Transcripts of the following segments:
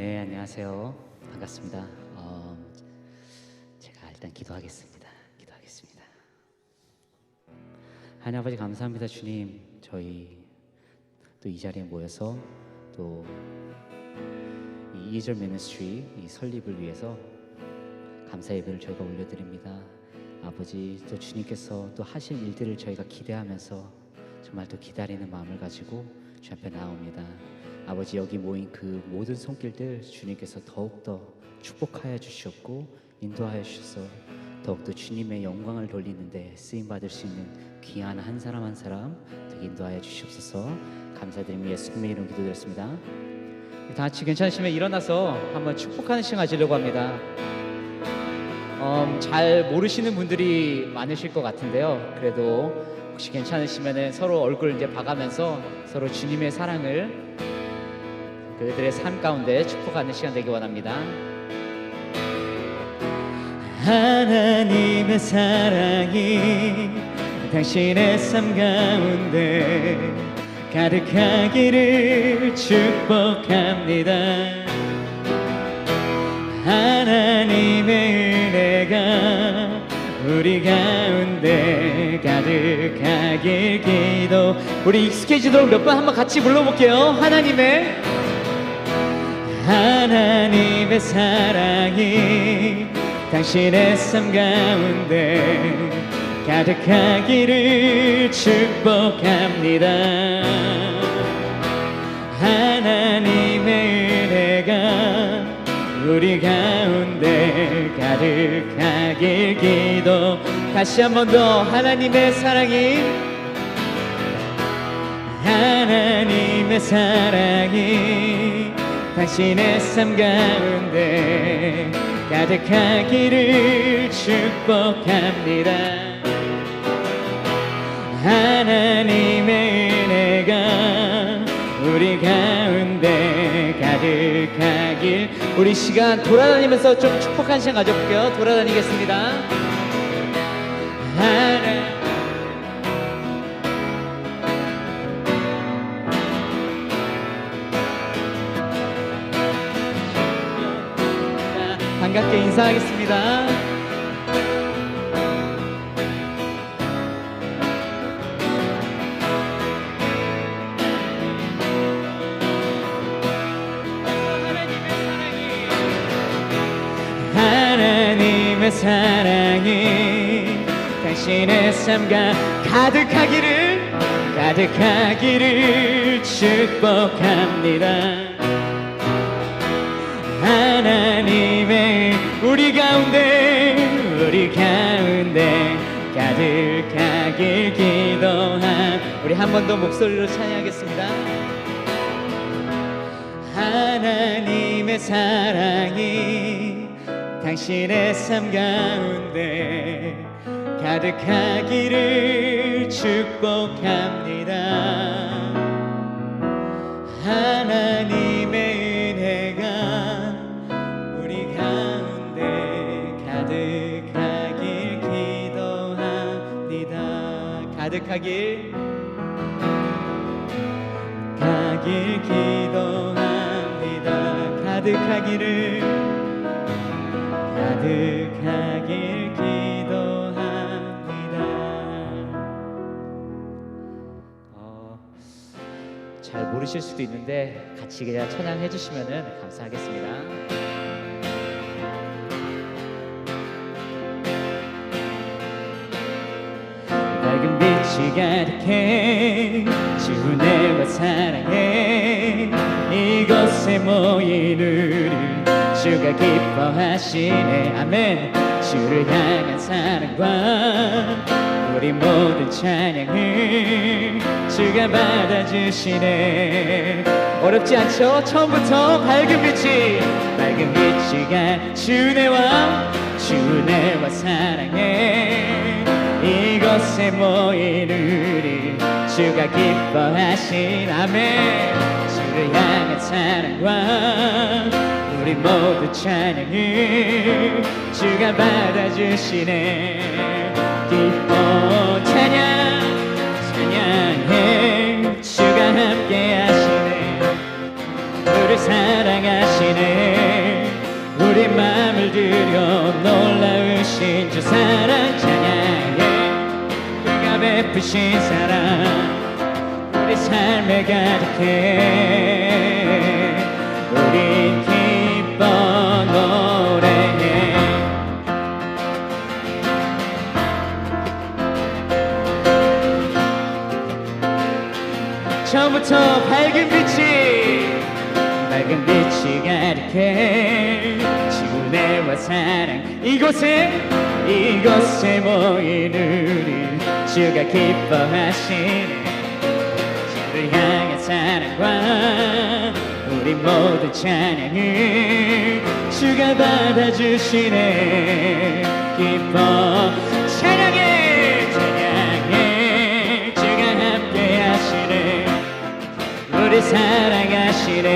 네, 안녕하세요. 반갑습니다. 제가 일단 기도하겠습니다. 하나님 아버지 감사합니다. 주님, 저희 또 이 자리에 모여서 또 이 2절 미니스트리 이 설립을 위해서 감사 예배를 저희가 올려드립니다. 아버지, 또 주님께서 또 하실 일들을 저희가 기대하면서 정말 또 기다리는 마음을 가지고 주 앞에 나옵니다. 아버지, 여기 모인 그 모든 손길들 주님께서 더욱더 축복하여 주시옵고 인도하여 주셔서 더욱더 주님의 영광을 돌리는데 쓰임받을 수 있는 귀한 한 사람 한 사람 되게 인도하여 주시옵소서. 감사드리며 예수님의 이름 기도드렸습니다. 다 같이 괜찮으시면 일어나서 한번 축복하는 시간 가지려고 합니다. 잘 모르시는 분들이 많으실 것 같은데요. 그래도 혹시 괜찮으시면 서로 얼굴 이제 봐가면서 서로 주님의 사랑을 그들의 삶 가운데 축복하는 시간 되기 원합니다. 하나님의 사랑이 당신의 삶 가운데 가득하기를 축복합니다. 하나님의 은혜가 우리 가운데 가득하길 기도. 우리 익숙해지도록 몇 번 한번 같이 불러볼게요. 하나님의 사랑이 당신의 삶 가운데 가득하기를 축복합니다. 하나님의 은혜가 우리 가운데 가득하길 기도. 다시 한 번 더. 하나님의 사랑이 당신의 삶 가운데 가득하기를 축복합니다. 하나님의 은혜가 우리 가운데 가득하길. 우리 시간 돌아다니면서 좀 축복한 시간 가져볼게요. 돌아다니겠습니다. 반갑게 인사하겠습니다. 하나님의 사랑이 당신의 삶과 가득하기를 축복합니다. 하나님의 우리 가운데 가득하길 우리 한 번 더 목소리로 찬양하겠습니다. 하나님의 사랑이 당신의 삶 가운데 가득하기를 축복합니다. 하나님의 은혜가 우리 가운데 가득하길 기도합니다. 가득하길 기도합니다. 가득하길 기도합니다. 잘 모르실 수도 있는데 같이 그냥 찬양해 주시면 감사하겠습니다. 밝은 빛이 가득해 주 은혜와 사랑해 이곳에 모인 우리를 주가 기뻐하시네. 아멘. 주를 향한 사랑과 우리 모든 찬양을 주가 받아주시네. 어렵지 않죠? 처음부터 밝은 빛이 주네와 사랑해 이곳에 모인 우리 주가 기뻐하신. 아멘. 주를 향한 사랑과 우리 모두 찬양을 주가 받아주시네. 기뻐 찬양해 주가 함께 하시네. 우리 사랑하시네. 놀라우신 주 사랑 찬양해 그가 베푸신 사랑 우리 삶에 가득해 우린 기뻐 노래해 처음부터 밝은 빛이 가득해 지구대와 사랑 이곳에 모인 우리 주가 기뻐하시네 주를 향한 사랑과 우리 모두 찬양을 주가 받아주시네 기뻐 찬양해 주가 함께 하시네 우리 사랑하시네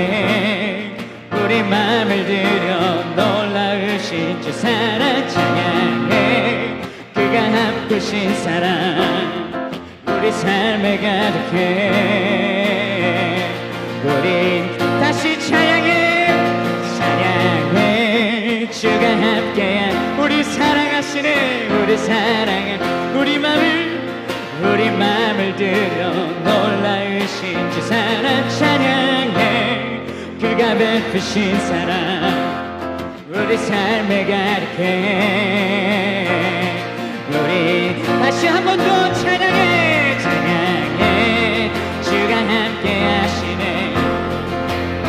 우리 맘을 들여 놀라우신 주 사랑 찬양해 그가 함께신 사랑 우리 삶에 가득해 우린 다시 찬양해 주가 함께한 우리 사랑하시네 우리 사랑한 우리 맘을 들여 놀라우신 주 사랑 찬양해 그가 베푸신 사랑 우리 삶에 가득해 우리 다시 한 번 더 찬양해 주가 함께 하시네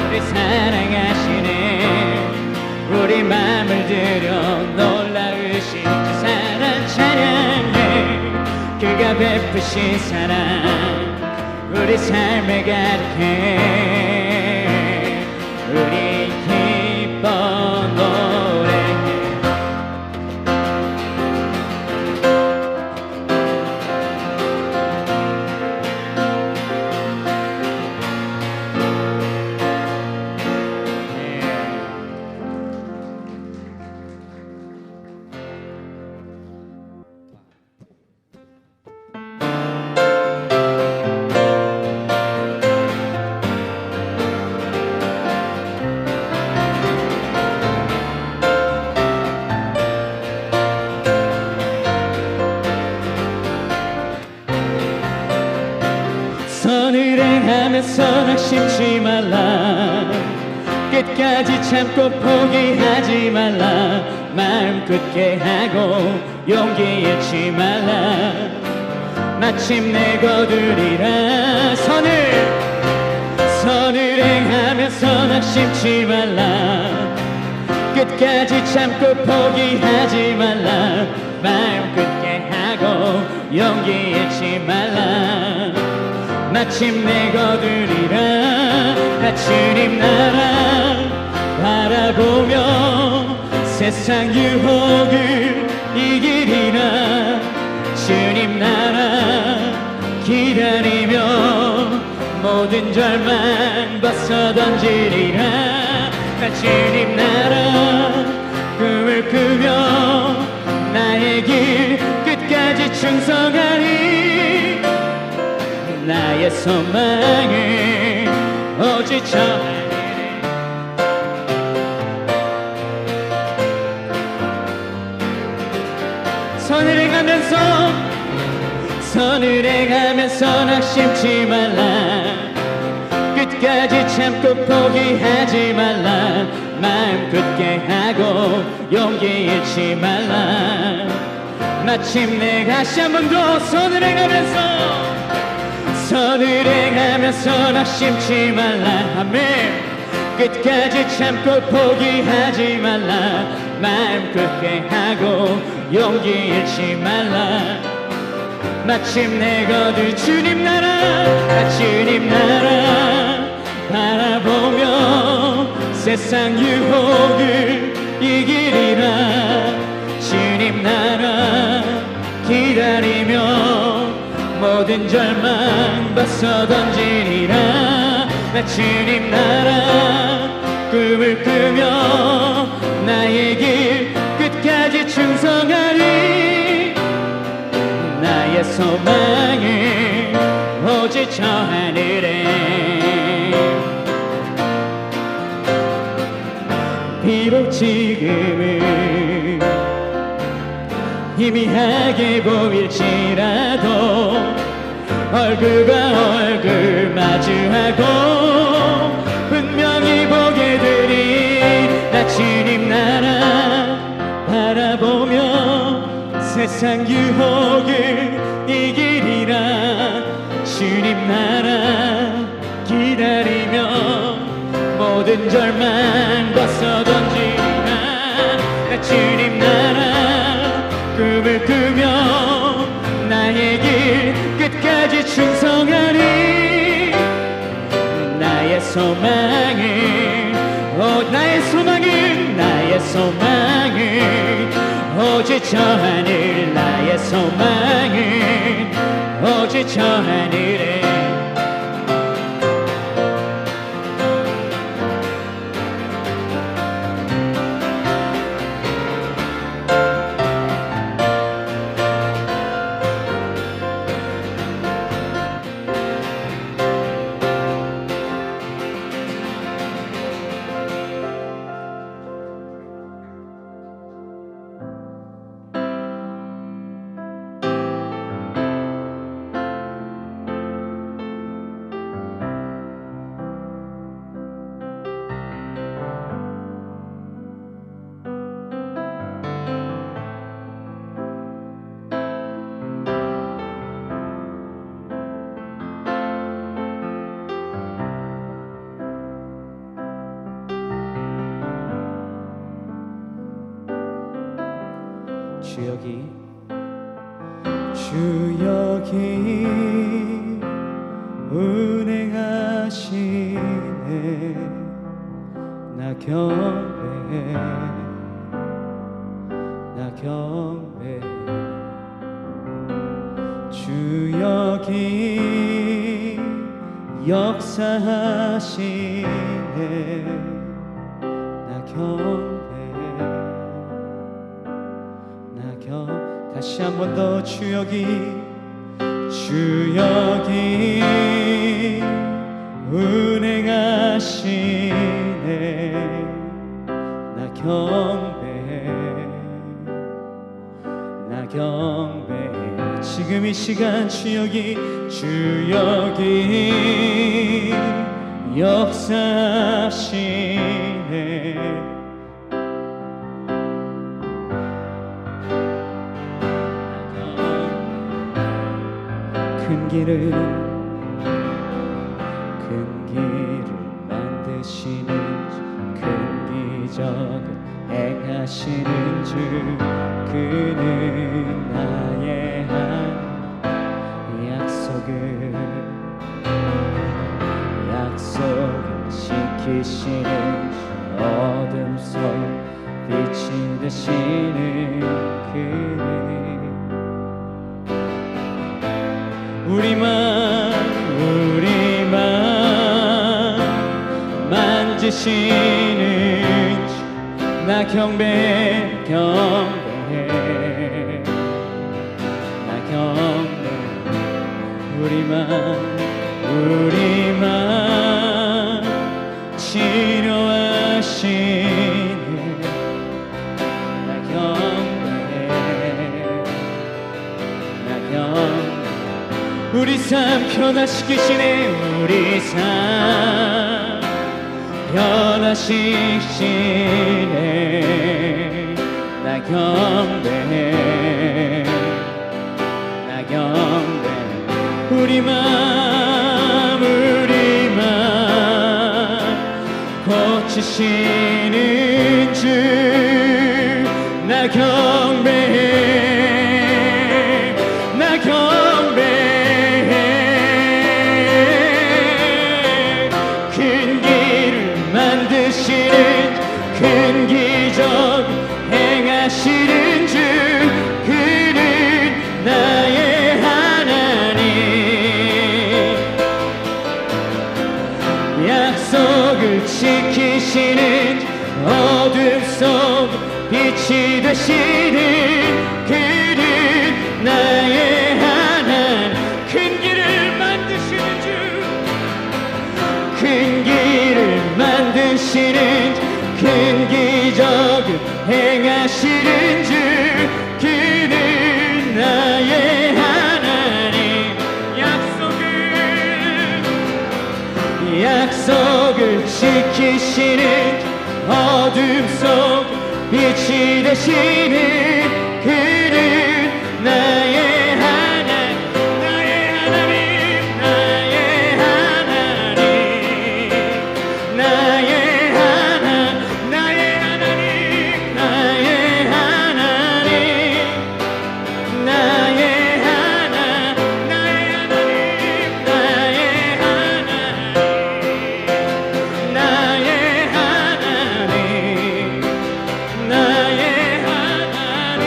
우리 사랑하시네 우리 맘을 들여 놀라우신 주 사랑 찬양해 그가 베푸신 사랑 우리 삶에 가득해 우리 기뻐 노래해 선을 행하면서 낙심치 말라 끝까지 참고 포기하지 말라 마음 굳게 하고 용기 잃지 말라 마침내 거두리라 선을 행하면서 낙심치 말라 끝까지 참고 포기하지 말라 마음 굳게 하고 용기 잃지 말라 마침내 거두리라 나 주님 나라 바라보며 세상 유혹을 이기리라 주님 나라 기다리며 모든 절망 벗어 던지리라 나 주님 나라 꿈을 꾸며 나의 길 끝까지 충성하리 나의 소망을 오직 전하리 선을 행하면서 낙심치 말라 끝까지 참고 포기하지 말라 마음 굳게 하고 용기 잃지 말라 마침내 다시 한 번 더 선을 행하면서 낙심치 말라 아멘 끝까지 참고 포기하지 말라 마음 굳게 하고 용기 잃지 말라 마침내 거둘 주님 나라 주님 나라 바라보며 세상 유혹을 이기리라 주님 나라 기다리며 모든 절망 벗어 던지리라 나 주님 나라 꿈을 꾸며 나의 길 끝까지 충성하리 나의 소망을 오직 저 하늘에 비록 지금은 희미하게 보일지라도 얼굴과 얼굴 마주하고 분명히 보게 되리 나 주님 나라 바라보며 세상 유혹을 이기리라 주님 나라 기다리며 모든 절망 벗어 던지리라 나 주님 나라 꿈을 꾸며 나의 길 끝까지 충성하리 나의 소망은 나의 소망은 오직 저 하늘 나의 소망은 오직 저 하늘에 주여기 운행하시네 나 경배해 나 경배해 주여기 역사하시네 나 경배해 나 다시 한 번 더 주여기 운행하시네 나 경배해 나 경배해 지금 이 시간 주여기 역사하시네 큰 길을 만드시는 주 큰 기적을 행하시는 주 그는 나의 한 약속을 지키시는 주 어둠 속 빛이 되시는 그는 우리만 만지시는 주 나 경배해 나 경배해 우리만 치료하시는 나 경배해 나 경배해 우리 삶 변화시키시네 우리 삶 변화시키시네 나 경배해 나 경배해 우리만 고치시는 주 나 경배해 나 경배해 큰 길을 만드시는 큰 기적 행하시는 주 그는 나의 하나님 약속을 지키시는 어둠 속 빛이 되시는 그는 나의 하나님 큰 길을 만드시는 주 큰 길을 만드시는 큰 기적을 행하시는 주 그는 지키시는 어둠 속 빛이 되시는 그는 나의 하나님, 나의 하나님, 나의 하나님, 나의 하나님, 나의 하나님, 나의 하나님, 나의 하나님, 나의 하나님, 나의 하나님, 나의 하나님, 나의 하나님,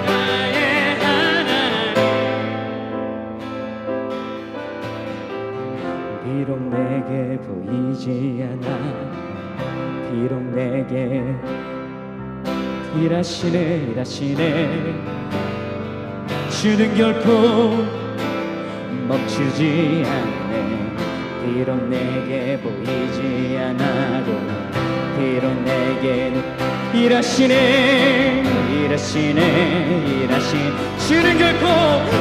나의 하나님. 비록 내게 보이지 않아, 비록 내게 일하시네 주는 결코 멈추지 않네. 비록 내게 보이지 않아도 비록 내게는 일하시네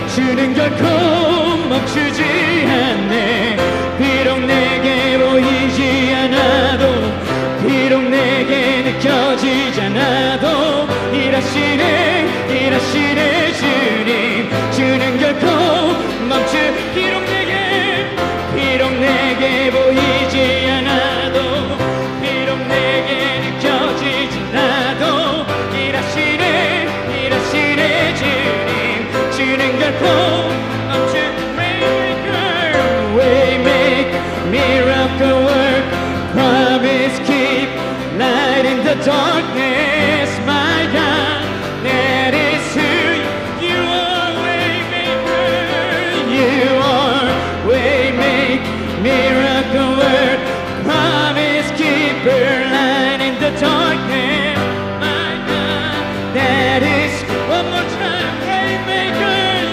주는 결코 멈추지 않네. 비록 내게 보이지 않아도 비록 내게 느껴지지 않아도 일하시네 주님 결코 멈추. 비록 내게 보이지 않아도 비록 내게 느껴지지 않아도 일하시네 주님 결코 멈추. Waymaker, miracle work, promise keep, light in the darkness, my God, that is who you are. Waymaker, you are Waymaker, miracle work, promise keeper, light in the darkness, my God, that is, one more time, Waymaker,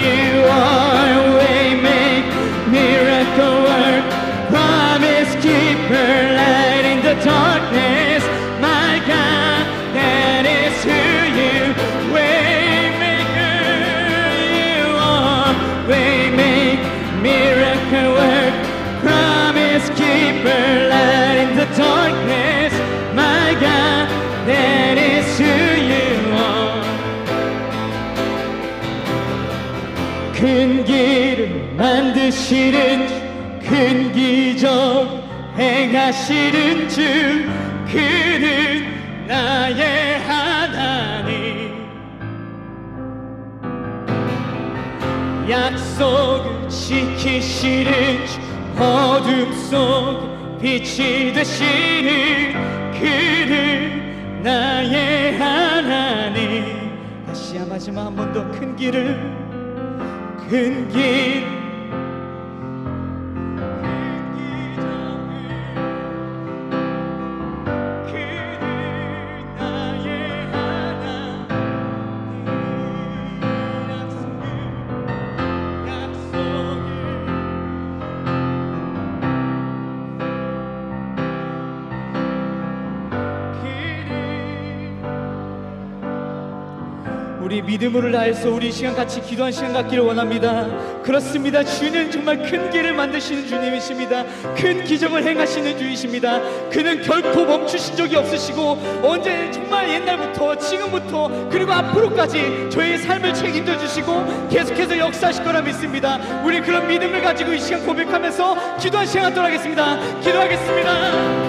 you are Waymaker, miracle work, promise keeper, light in the darkness, my God, that is who you. Waymaker, you are Waymaker, miracle work, promise keeper, light in the darkness, my God, that is who you are. 큰 길을 만드시는 주, 큰 기적 행하시는 주, 그는 나의 하나님. 약속을 지키시는 주, 어둠 속 빛이 되시는 그는 나의 하나님. 다시 마지막 한 번 더 큰 길을, 큰 길, 우리 믿음으로 다해서 우리 시간 같이 기도한 시간 갖기를 원합니다. 그렇습니다. 주는 정말 큰 길을 만드시는 주님이십니다. 큰 기적을 행하시는 주이십니다. 그는 결코 멈추신 적이 없으시고 언제 정말 옛날부터 지금부터 그리고 앞으로까지 저희의 삶을 책임져 주시고 계속해서 역사하실 거라 믿습니다. 우리 그런 믿음을 가지고 이 시간 고백하면서 기도한 시간 갖도록 하겠습니다. 기도하겠습니다.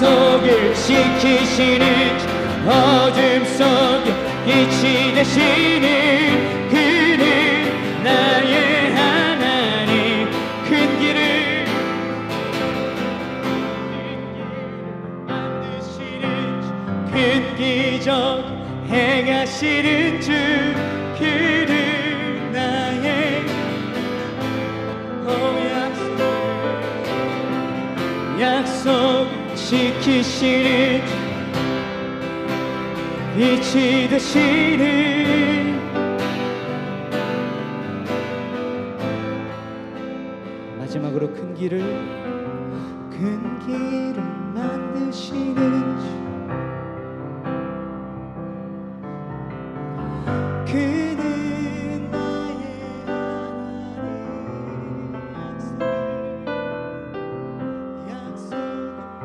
약속을 지키시는 주, 어둠 속에 빛이 되시는 그는 나의 하나님. 큰 길을 만드시는 주, 큰 기적 행하시는 주, 그는 나의 약속 지키시는 주, 빛이 되시는. 마지막으로 큰 길을 만드시는 주, 그는 나의 하나님. 약속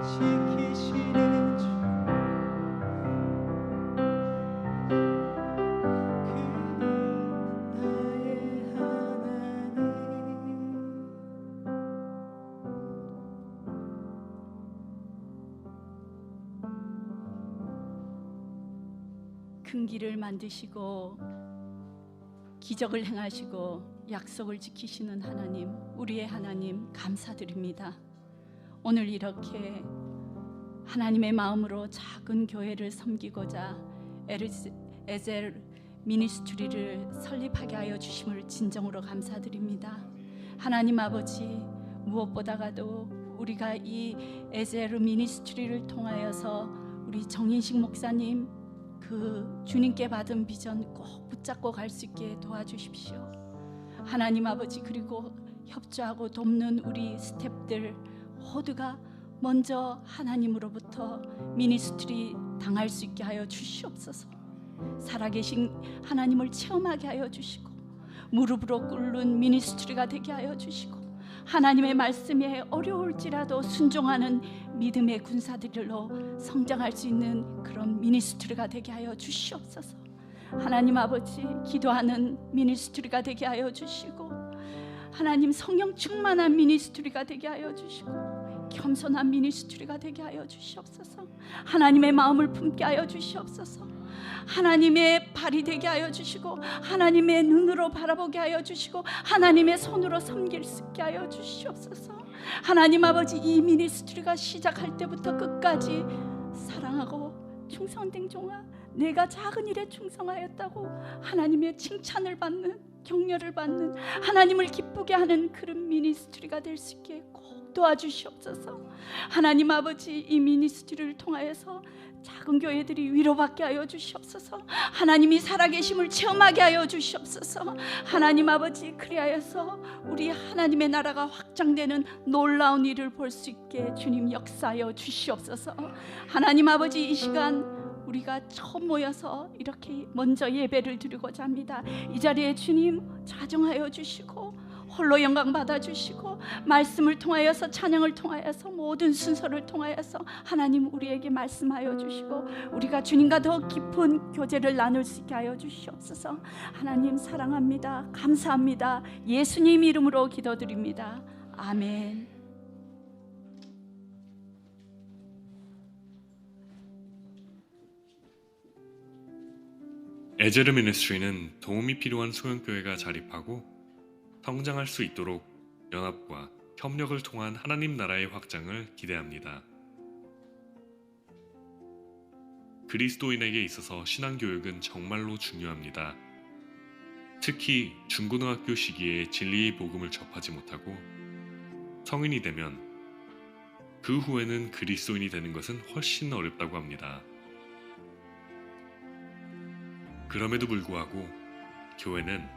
지키시는 주, 그는 나의 하나님. 큰 길을 만드시고 기적을 행하시고 약속을 지키시는 하나님, 우리의 하나님 감사드립니다. 오늘 이렇게 하나님의 마음으로 작은 교회를 섬기고자 에젤 미니스트리를 설립하게 하여 주심을 진정으로 감사드립니다. 하나님 아버지, 무엇보다도 우리가 이 에젤 미니스트리를 통하여서 우리 정인식 목사님 그 주님께 받은 비전 꼭 붙잡고 갈 수 있게 도와주십시오. 하나님 아버지, 그리고 협조하고 돕는 우리 스태프들 모두가 먼저 하나님으로부터 미니스트리 당할 수 있게 하여 주시옵소서. 살아계신 하나님을 체험하게 하여 주시고 무릎으로 꿇는 미니스트리가 되게 하여 주시고 하나님의 말씀에 어려울지라도 순종하는 믿음의 군사들로 성장할 수 있는 그런 미니스트리가 되게 하여 주시옵소서. 하나님 아버지, 기도하는 미니스트리가 되게 하여 주시고 하나님 성령 충만한 미니스트리가 되게 하여 주시고 겸손한 미니스트리가 되게 하여 주시옵소서. 하나님의 마음을 품게 하여 주시옵소서. 하나님의 발이 되게 하여 주시고 하나님의 눈으로 바라보게 하여 주시고 하나님의 손으로 섬길 수 있게 하여 주시옵소서. 하나님 아버지, 이 미니스트리가 시작할 때부터 끝까지 사랑하고 충성된 종아, 내가 작은 일에 충성하였다고 하나님의 칭찬을 받는, 격려를 받는, 하나님을 기쁘게 하는 그런 미니스트리가 될 수 있게 꼭 도와주시옵소서. 하나님 아버지, 이 미니스트리를 통하여서 작은 교회들이 위로받게 하여 주시옵소서. 하나님이 살아계심을 체험하게 하여 주시옵소서. 하나님 아버지, 그리하여서 우리 하나님의 나라가 확장되는 놀라운 일을 볼 수 있게 주님 역사하여 주시옵소서. 하나님 아버지, 이 시간 우리가 처음 모여서 이렇게 먼저 예배를 드리고자 합니다. 이 자리에 주님 자정하여 주시고 홀로 영광 받아주시고 말씀을 통하여서, 찬양을 통하여서, 모든 순서를 통하여서 하나님 우리에게 말씀하여 주시고 우리가 주님과 더 깊은 교제를 나눌 수 있게 하여 주시옵소서. 하나님 사랑합니다. 감사합니다. 예수님 이름으로 기도드립니다. 아멘. 에제르 미니스트리는 도움이 필요한 소형교회가 자립하고 성장할 수 있도록 연합과 협력을 통한 하나님 나라의 확장을 기대합니다. 그리스도인에게 있어서 신앙교육은 정말로 중요합니다. 특히 중고등학교 시기에 진리의 복음을 접하지 못하고 성인이 되면 그 후에는 그리스도인이 되는 것은 훨씬 어렵다고 합니다. 그럼에도 불구하고 교회는,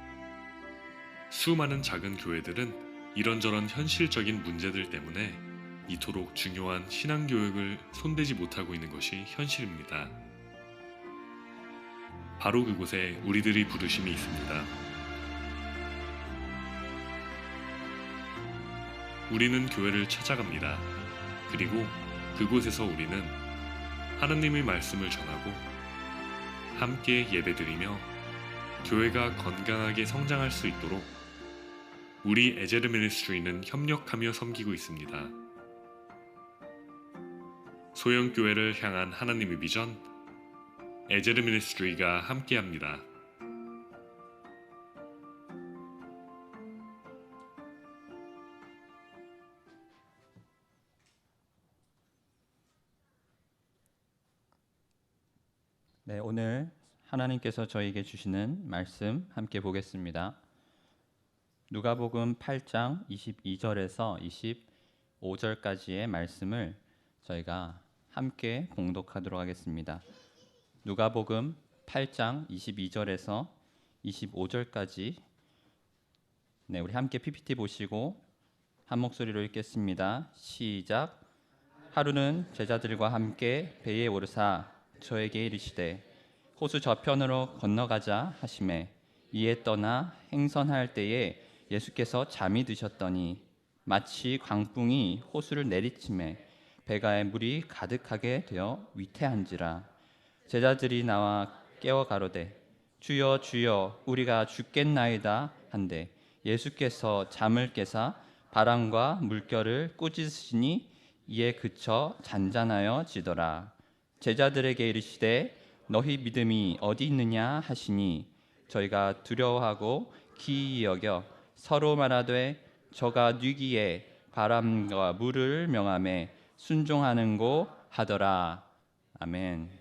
수많은 작은 교회들은 이런저런 현실적인 문제들 때문에 이토록 중요한 신앙교육을 손대지 못하고 있는 것이 현실입니다. 바로 그곳에 우리들의 부르심이 있습니다. 우리는 교회를 찾아갑니다. 그리고 그곳에서 우리는 하나님의 말씀을 전하고 함께 예배드리며 교회가 건강하게 성장할 수 있도록 우리 에제르 미니스트리는 협력하며 섬기고 있습니다. 소형교회를 향한 하나님의 비전, 에제르 미니스트리가 함께합니다. 네, 오늘 하나님께서 저에게 주시는 말씀 함께 보겠습니다. 누가복음 8장 22절에서 25절까지의 말씀을 저희가 함께 봉독하도록 하겠습니다. 누가복음 8장 22절에서 25절까지 우리 함께 PPT 보시고 한 목소리로 읽겠습니다. 시작. 하루는 제자들과 함께 배에 오르사 저에게 이르시되 호수 저편으로 건너가자 하시매 이에 떠나 행선할 때에 예수께서 잠이 드셨더니 마치 광풍이 호수를 내리치매 배가에 물이 가득하게 되어 위태한지라. 제자들이 나와 깨워 가로되 주여 주여 우리가 죽겠나이다 한데 예수께서 잠을 깨사 바람과 물결을 꾸짖으시니 이에 그쳐 잔잔하여 지더라. 제자들에게 이르시되 너희 믿음이 어디 있느냐 하시니 저희가 두려워하고 기이히 여겨 서로 말하되 저가 뉘기에 바람과 물을 명하매 순종하는고 하더라. 아멘.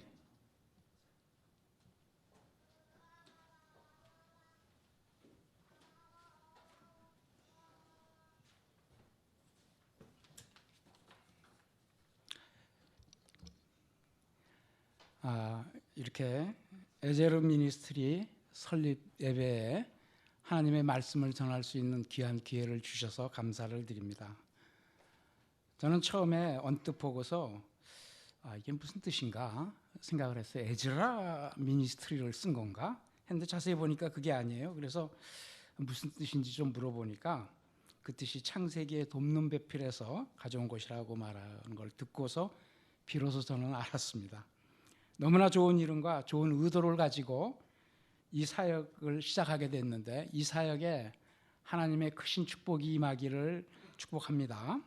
이렇게 에제르 미니스트리 설립 예배에 하나님의 말씀을 전할 수 있는 귀한 기회를 주셔서 감사를 드립니다. 저는 처음에 언뜻 보고서 이게 무슨 뜻인가 생각을 했어요. 에즈라 미니스트리를 쓴 건가 했는데 자세히 보니까 그게 아니에요. 그래서 무슨 뜻인지 좀 물어보니까 그 뜻이 창세기의 돕는 배필에서 가져온 것이라고 말하는 걸 듣고서 비로소 저는 알았습니다. 너무나 좋은 이름과 좋은 의도를 가지고 이 사역을 시작하게 됐는데 이 사역에 하나님의 크신 축복이 임하기를 축복합니다.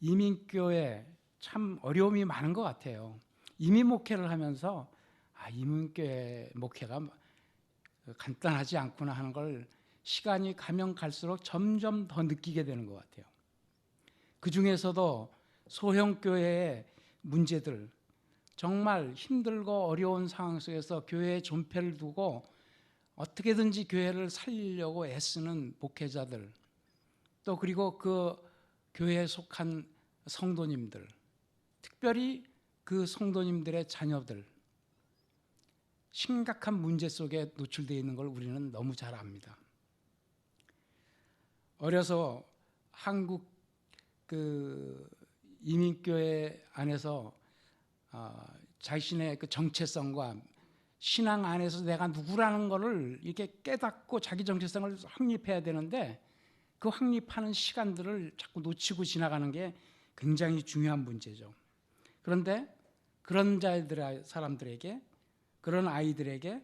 이민교회 참 어려움이 많은 것 같아요. 이민 목회를 하면서 이민교회 목회가 간단하지 않구나 하는 걸 시간이 가면 갈수록 점점 더 느끼게 되는 것 같아요. 그 중에서도 소형교회의 문제들, 정말 힘들고 어려운 상황 속에서 교회의 존폐를 두고 어떻게든지 교회를 살리려고 애쓰는 목회자들, 또 그리고 그 교회에 속한 성도님들, 특별히 그 성도님들의 자녀들, 심각한 문제 속에 노출되어 있는 걸 우리는 너무 잘 압니다. 어려서 한국 그 이민교회 안에서 자신의 그 정체성과 신앙 안에서 내가 누구라는 것을 이렇게 깨닫고 자기 정체성을 확립해야 되는데 그 확립하는 시간들을 자꾸 놓치고 지나가는 게 굉장히 중요한 문제죠. 그런데 그런 사람들에게, 그런 아이들에게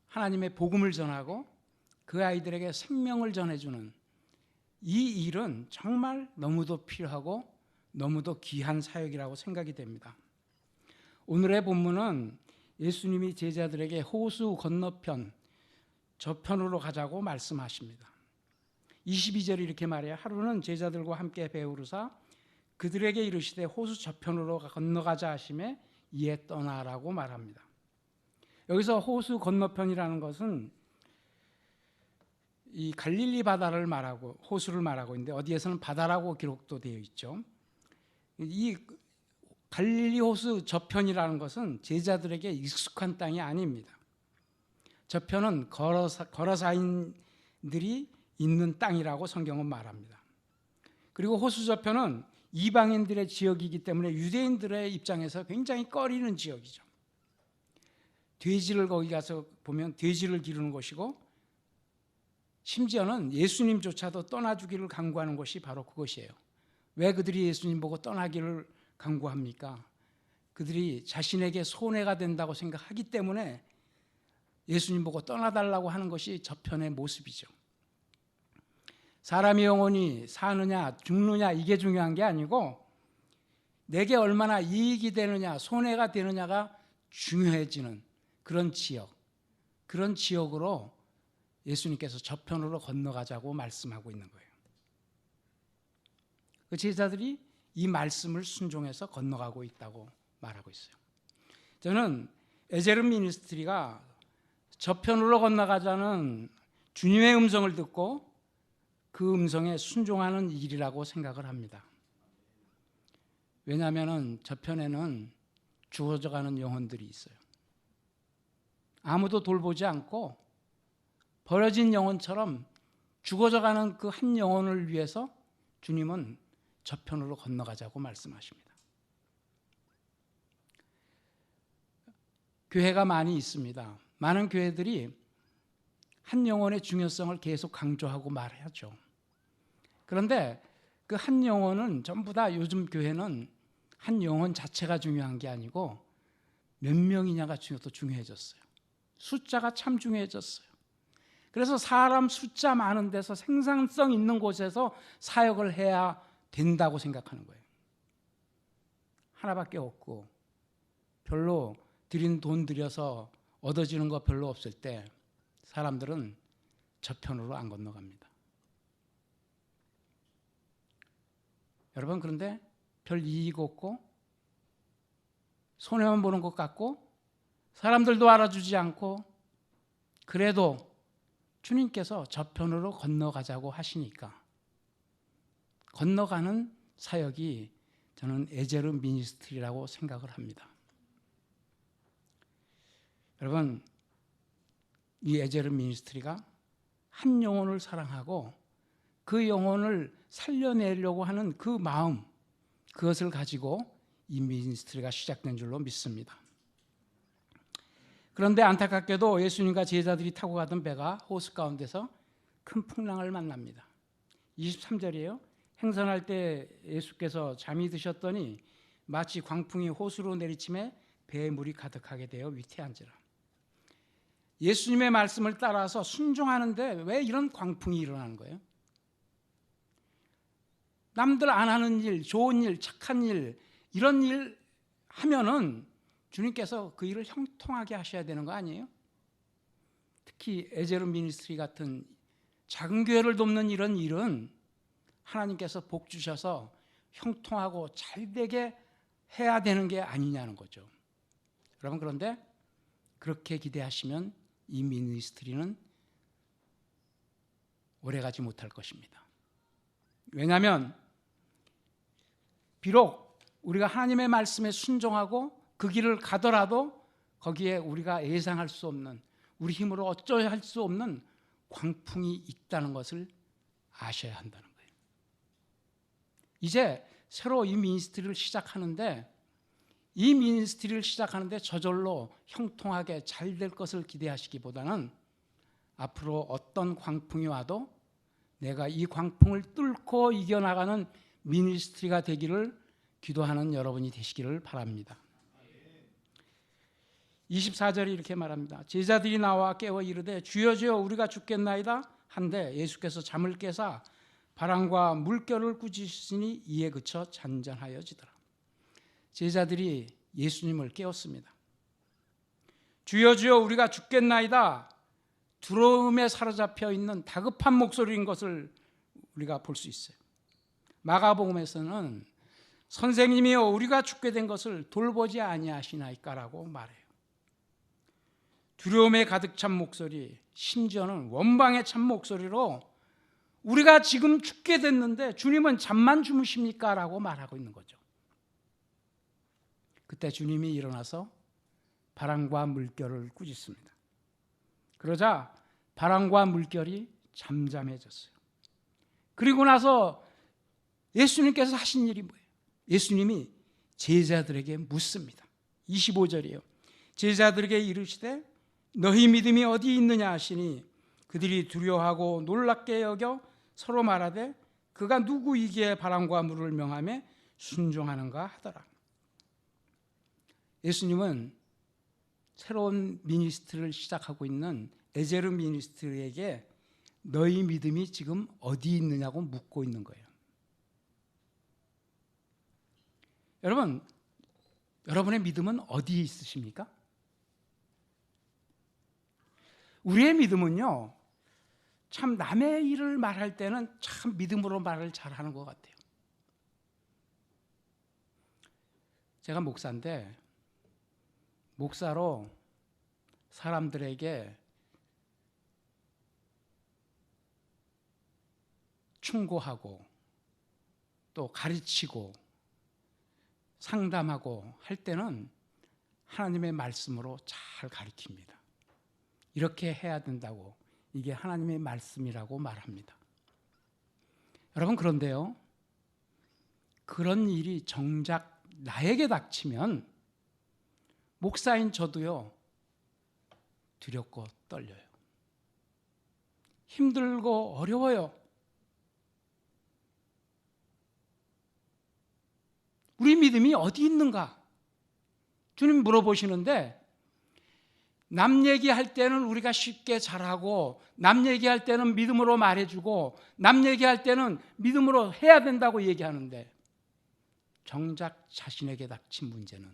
하나님의 복음을 전하고 그 아이들에게 생명을 전해주는 이 일은 정말 너무도 필요하고 너무도 귀한 사역이라고 생각이 됩니다. 오늘의 본문은 예수님이 제자들에게 호수 건너편 저편으로 가자고 말씀하십니다. 22절이 이렇게 말해요. 하루는 제자들과 함께 배에 오르사 그들에게 이르시되 호수 저편으로 건너가자 하시매 이에 떠나라고 말합니다. 여기서 호수 건너편이라는 것은 이 갈릴리 바다를 말하고 호수를 말하고 있는데 어디에서는 바다라고 기록도 되어 있죠. 이 갈릴리 호수 저편이라는 것은 제자들에게 익숙한 땅이 아닙니다. 저편은 거라사인들이 있는 땅이라고 성경은 말합니다. 그리고 호수 저편은 이방인들의 지역이기 때문에 유대인들의 입장에서 굉장히 꺼리는 지역이죠. 돼지를 거기 가서 보면 돼지를 기르는 곳이고 심지어는 예수님조차도 떠나주기를 강구하는 것이 바로 그것이에요. 왜 그들이 예수님 보고 떠나기를 강구합니까? 그들이 자신에게 손해가 된다고 생각하기 때문에 예수님 보고 떠나달라고 하는 것이 저편의 모습이죠. 사람의 영혼이 사느냐 죽느냐 이게 중요한 게 아니고 내게 얼마나 이익이 되느냐, 손해가 되느냐가 중요해지는 그런 지역으로 예수님께서 저편으로 건너가자고 말씀하고 있는 거예요. 그 제자들이 이 말씀을 순종해서 건너가고 있다고 말하고 있어요. 저는 에제름 미니스트리가 저편으로 건너가자는 주님의 음성을 듣고 그 음성에 순종하는 일이라고 생각을 합니다. 왜냐하면 저편에는 죽어져가는 영혼들이 있어요. 아무도 돌보지 않고 버려진 영혼처럼 죽어져가는 그 한 영혼을 위해서 주님은 저편으로 건너가자고 말씀하십니다. 교회가 많이 있습니다. 많은 교회들이 한 영혼의 중요성을 계속 강조하고 말하죠. 그런데 그 한 영혼은 전부 다 요즘 교회는 한 영혼 자체가 중요한 게 아니고 몇 명이냐가 더 중요해졌어요. 숫자가 참 중요해졌어요. 그래서 사람 숫자 많은 데서 생산성 있는 곳에서 사역을 해야 된다고 생각하는 거예요. 하나밖에 없고 별로 들인 돈 들여서 얻어지는 거 별로 없을 때 사람들은 저편으로 안 건너갑니다. 여러분, 그런데 별 이익 없고 손해만 보는 것 같고 사람들도 알아주지 않고 그래도 주님께서 저편으로 건너가자고 하시니까 건너가는 사역이 저는 에제름 미니스트리라고 생각을 합니다. 여러분, 이 에제름 미니스트리가 한 영혼을 사랑하고 그 영혼을 살려내려고 하는 그 마음, 그것을 가지고 이 미니스트리가 시작된 줄로 믿습니다. 그런데 안타깝게도 예수님과 제자들이 타고 가던 배가 호수 가운데서 큰 풍랑을 만납니다. 23절이에요. 행선할 때 예수께서 잠이 드셨더니 마치 광풍이 호수로 내리침에 배에 물이 가득하게 되어 위태한지라. 예수님의 말씀을 따라서 순종하는데 왜 이런 광풍이 일어나는 거예요? 남들 안 하는 일, 좋은 일, 착한 일, 이런 일 하면은 주님께서 그 일을 형통하게 하셔야 되는 거 아니에요? 특히 에제름 미니스트리 같은 작은 교회를 돕는 이런 일은 하나님께서 복 주셔서 형통하고 잘되게 해야 되는 게 아니냐는 거죠. 여러분, 그런데 그렇게 기대하시면 이 미니스트리는 오래가지 못할 것입니다. 왜냐하면 비록 우리가 하나님의 말씀에 순종하고 그 길을 가더라도 거기에 우리가 예상할 수 없는, 우리 힘으로 어쩌야 할 수 없는 광풍이 있다는 것을 아셔야 한다는 거예요. 이제 새로 이 미니스트리를 시작하는데 저절로 형통하게 잘 될 것을 기대하시기보다는 앞으로 어떤 광풍이 와도 내가 이 광풍을 뚫고 이겨나가는 미니스트리가 되기를 기도하는 여러분이 되시기를 바랍니다. 24절이 이렇게 말합니다. 제자들이 나와 깨워 이르되 주여 주여 우리가 죽겠나이다 한데 예수께서 잠을 깨사 바람과 물결을 꾸짖으시니 이에 그쳐 잔잔하여지더라. 제자들이 예수님을 깨웠습니다. 주여 주여 우리가 죽겠나이다. 두려움에 사로잡혀 있는 다급한 목소리인 것을 우리가 볼 수 있어요. 마가복음에서는 선생님이여 우리가 죽게 된 것을 돌보지 아니하시나이까라고 말해요. 두려움에 가득 찬 목소리, 심지어는 원방에 찬 목소리로 우리가 지금 죽게 됐는데 주님은 잠만 주무십니까? 라고 말하고 있는 거죠. 그때 주님이 일어나서 바람과 물결을 꾸짖습니다. 그러자 바람과 물결이 잠잠해졌어요. 그리고 나서 예수님께서 하신 일이 뭐예요? 예수님이 제자들에게 묻습니다. 25절이에요. 제자들에게 이르시되 너희 믿음이 어디 있느냐 하시니 그들이 두려워하고 놀랍게 여겨 서로 말하되 그가 누구이기에 바람과 물을 명하며 순종하는가 하더라. 예수님은 새로운 미니스트리를 시작하고 있는 에제름 미니스트리에게 너희 믿음이 지금 어디 있느냐고 묻고 있는 거예요. 여러분, 여러분의 믿음은 어디에 있으십니까? 우리의 믿음은요, 참 남의 일을 말할 때는 참 믿음으로 말을 잘하는 것 같아요. 제가 목사인데 목사로 사람들에게 충고하고 또 가르치고 상담하고 할 때는 하나님의 말씀으로 잘 가르칩니다. 이렇게 해야 된다고, 이게 하나님의 말씀이라고 말합니다. 여러분, 그런데요, 그런 일이 정작 나에게 닥치면 목사인 저도요, 두렵고 떨려요. 힘들고 어려워요. 우리 믿음이 어디 있는가? 주님 물어보시는데, 남 얘기할 때는 우리가 쉽게 잘하고, 남 얘기할 때는 믿음으로 말해주고, 남 얘기할 때는 믿음으로 해야 된다고 얘기하는데, 정작 자신에게 닥친 문제는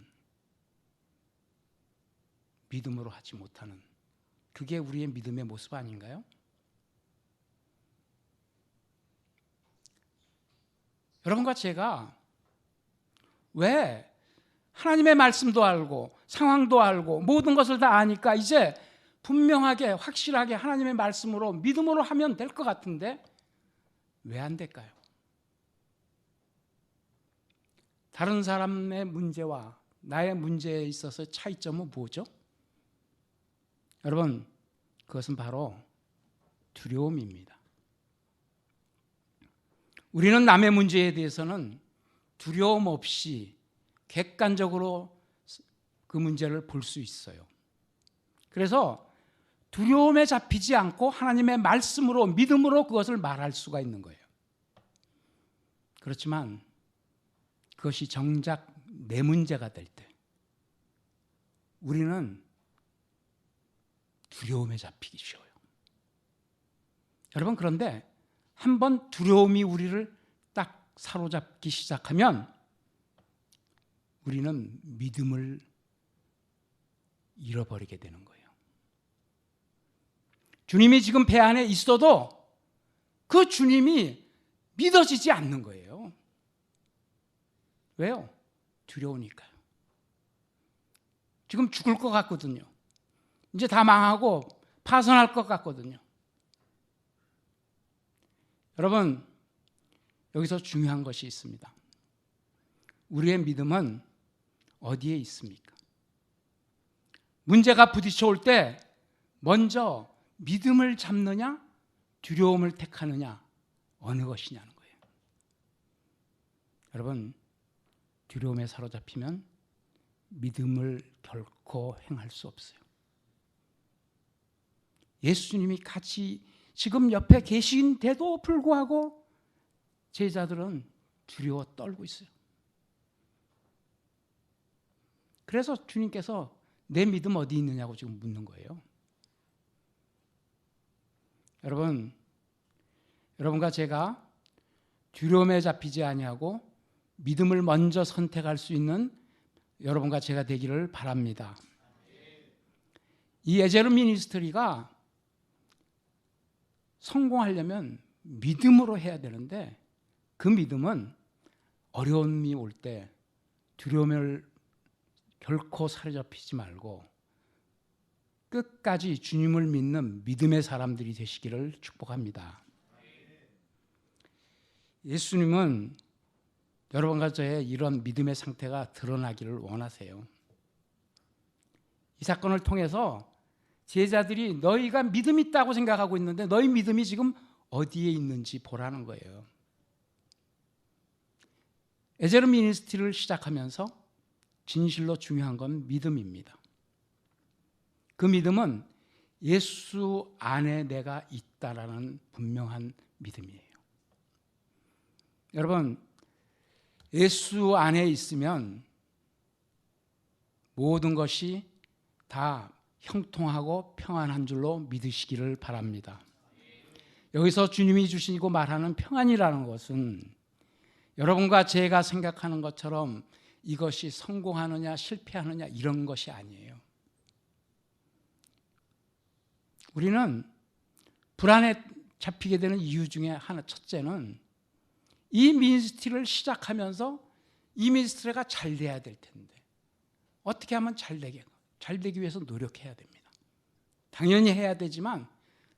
믿음으로 하지 못하는, 그게 우리의 믿음의 모습 아닌가요? 여러분과 제가 왜 하나님의 말씀도 알고 상황도 알고 모든 것을 다 아니까 이제 분명하게 확실하게 하나님의 말씀으로 믿음으로 하면 될 것 같은데 왜 안 될까요? 다른 사람의 문제와 나의 문제에 있어서 차이점은 뭐죠? 여러분, 그것은 바로 두려움입니다. 우리는 남의 문제에 대해서는 두려움 없이 객관적으로 그 문제를 볼 수 있어요. 그래서 두려움에 잡히지 않고 하나님의 말씀으로, 믿음으로 그것을 말할 수가 있는 거예요. 그렇지만 그것이 정작 내 문제가 될 때 우리는 두려움에 잡히기 쉬워요. 여러분, 그런데 한번 두려움이 우리를 딱 사로잡기 시작하면 우리는 믿음을 잃어버리게 되는 거예요. 주님이 지금 배 안에 있어도 그 주님이 믿어지지 않는 거예요. 왜요? 두려우니까요. 지금 죽을 것 같거든요. 이제 다 망하고 파산할 것 같거든요. 여러분, 여기서 중요한 것이 있습니다. 우리의 믿음은 어디에 있습니까? 문제가 부딪혀올 때 먼저 믿음을 잡느냐, 두려움을 택하느냐, 어느 것이냐는 거예요. 여러분, 두려움에 사로잡히면 믿음을 결코 행할 수 없어요. 예수님이 같이 지금 옆에 계신데도 불구하고 제자들은 두려워 떨고 있어요. 그래서 주님께서 내 믿음 어디 있느냐고 지금 묻는 거예요. 여러분, 여러분과 제가 두려움에 잡히지 아니하고 믿음을 먼저 선택할 수 있는 여러분과 제가 되기를 바랍니다. 이 에제르 미니스트리가 성공하려면 믿음으로 해야 되는데 그 믿음은 어려움이 올 때 두려움을 결코 사로잡히지 말고 끝까지 주님을 믿는 믿음의 사람들이 되시기를 축복합니다. 예수님은 여러분과 저의 이런 믿음의 상태가 드러나기를 원하세요. 이 사건을 통해서 제자들이 너희가 믿음 있다고 생각하고 있는데 너희 믿음이 지금 어디에 있는지 보라는 거예요. 에제르 미니스트리를 시작하면서 진실로 중요한 건 믿음입니다. 그 믿음은 예수 안에 내가 있다라는 분명한 믿음이에요. 여러분, 예수 안에 있으면 모든 것이 다 형통하고 평안한 줄로 믿으시기를 바랍니다. 여기서 주님이 주시고 말하는 평안이라는 것은 여러분과 제가 생각하는 것처럼 이것이 성공하느냐 실패하느냐 이런 것이 아니에요. 우리는 불안에 잡히게 되는 이유 중에 하나, 첫째는 이 미니스트리를 시작하면서 이 미니스트리가 잘 돼야 될 텐데 어떻게 하면 잘 되기 위해서 노력해야 됩니다. 당연히 해야 되지만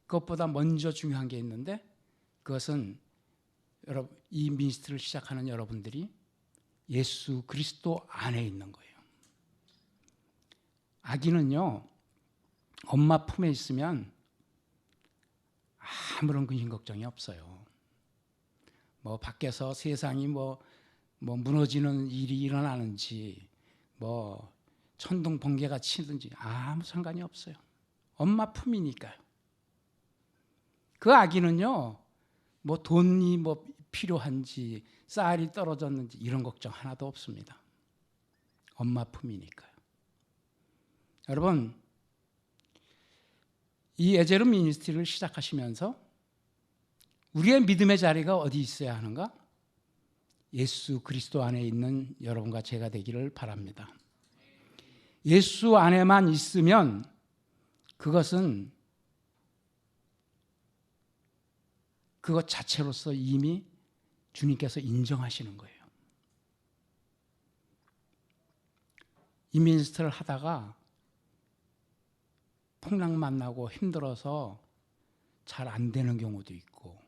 그것보다 먼저 중요한 게 있는데 그것은 여러분, 이 미니스트리를 시작하는 여러분들이 예수 그리스도 안에 있는 거예요. 아기는요, 엄마 품에 있으면 아무런 근심 걱정이 없어요. 뭐 밖에서 세상이 뭐 무너지는 일이 일어나는지 뭐 천둥 번개가 치든지 아무 상관이 없어요. 엄마 품이니까요. 그 아기는요, 뭐 돈이 뭐 필요한지 쌀이 떨어졌는지 이런 걱정 하나도 없습니다. 엄마 품이니까요. 여러분, 이 에제름 미니스트리를 시작하시면서 우리의 믿음의 자리가 어디 있어야 하는가? 예수 그리스도 안에 있는 여러분과 제가 되기를 바랍니다. 예수 안에만 있으면 그것은 그것 자체로서 이미 주님께서 인정하시는 거예요. 이 미니스트를 하다가 풍랑 만나고 힘들어서 잘 안 되는 경우도 있고